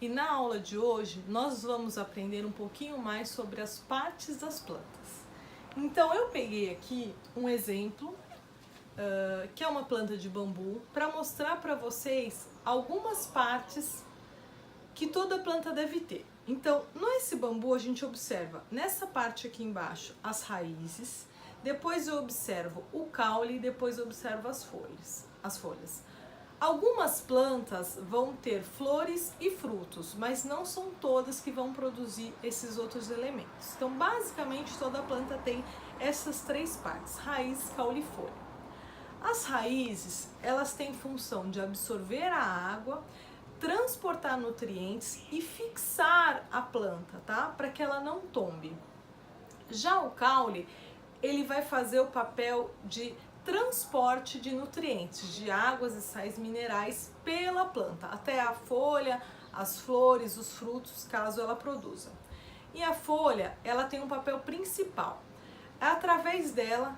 e na aula de hoje nós vamos aprender um pouquinho mais sobre as partes das plantas. Então eu peguei aqui um exemplo, que é uma planta de bambu, para mostrar para vocês algumas partes que toda planta deve ter. Então, nesse bambu a gente observa nessa parte aqui embaixo as raízes, depois eu observo o caule e depois eu observo as folhas. Algumas plantas vão ter flores e frutos, mas não são todas que vão produzir esses outros elementos. Então, basicamente, toda planta tem essas três partes: raiz, caule e folha. As raízes, elas têm função de absorver a água, transportar nutrientes e fixar a planta, tá? Para que ela não tombe. Já o caule, ele vai fazer o papel de transporte de nutrientes, de águas e sais minerais pela planta, até a folha, as flores, os frutos, caso ela produza. E a folha, ela tem um papel principal. É através dela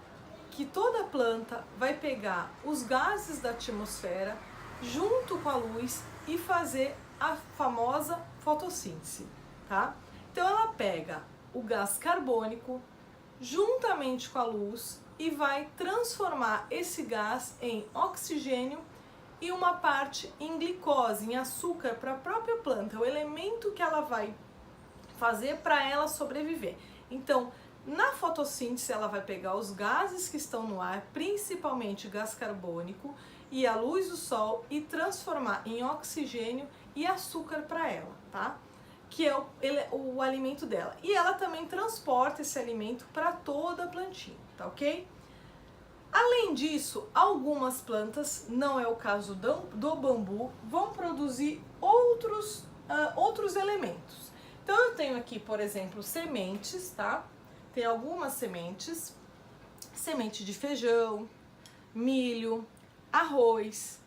que toda planta vai pegar os gases da atmosfera junto com a luz e fazer a famosa fotossíntese, tá? Então ela pega o gás carbônico juntamente com a luz e vai transformar esse gás em oxigênio e uma parte em glicose, em açúcar para a própria planta, o elemento que ela vai fazer para ela sobreviver. Então, na fotossíntese ela vai pegar os gases que estão no ar, principalmente gás carbônico e a luz do sol, e transformar em oxigênio e açúcar para ela, tá? Que é o alimento dela. E ela também transporta esse alimento para toda a plantinha, tá ok? Além disso, algumas plantas, não é o caso do bambu, vão produzir outros elementos. Então eu tenho aqui, por exemplo, sementes, tá? Tem algumas sementes, semente de feijão, milho, arroz,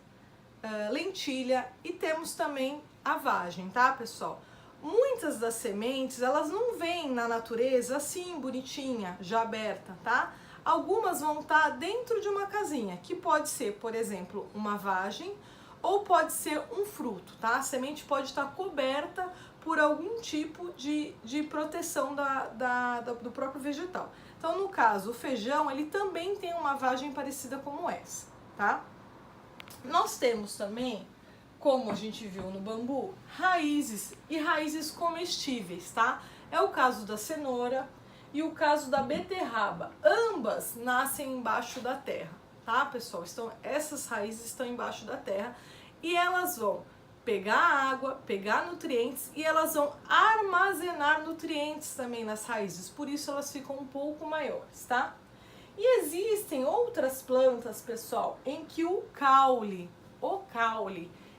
lentilha, e temos também a vagem, tá, pessoal? Muitas das sementes, elas não vêm na natureza assim, bonitinha, já aberta, tá? Algumas vão estar dentro de uma casinha, que pode ser, por exemplo, uma vagem, ou pode ser um fruto, tá? A semente pode estar coberta por algum tipo de proteção do próprio vegetal. Então, no caso, o feijão, ele também tem uma vagem parecida como essa, tá? Nós temos também, como a gente viu no bambu, raízes e raízes comestíveis, tá? É o caso da cenoura e o caso da beterraba. Ambas nascem embaixo da terra, tá, pessoal? Essas raízes estão embaixo da terra e elas vão pegar água, pegar nutrientes, e elas vão armazenar nutrientes também nas raízes, por isso elas ficam um pouco maiores, tá? E existem outras plantas, pessoal, em que o caule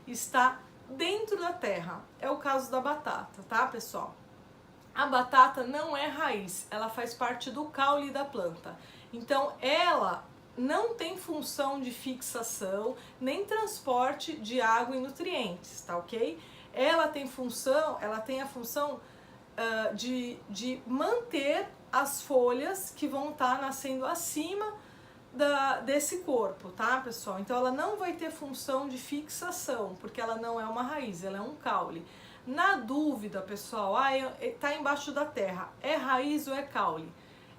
está dentro da terra. É o caso da batata, tá, pessoal? A batata não é raiz, ela faz parte do caule da planta. Então ela não tem função de fixação, nem transporte de água e nutrientes, tá ok? Ela tem a função de manter as folhas que vão estar nascendo acima desse corpo, tá, pessoal? Então ela não vai ter função de fixação, porque ela não é uma raiz, ela é um caule. Na dúvida, pessoal, tá embaixo da terra, é raiz ou é caule?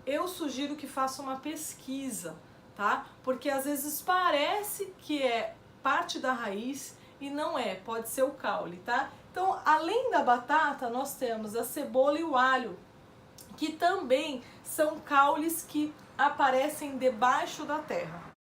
Eu sugiro que faça uma pesquisa, tá? Porque às vezes parece que é parte da raiz e não é, pode ser o caule, tá? Então, além da batata, nós temos a cebola e o alho, que também são caules que aparecem debaixo da terra.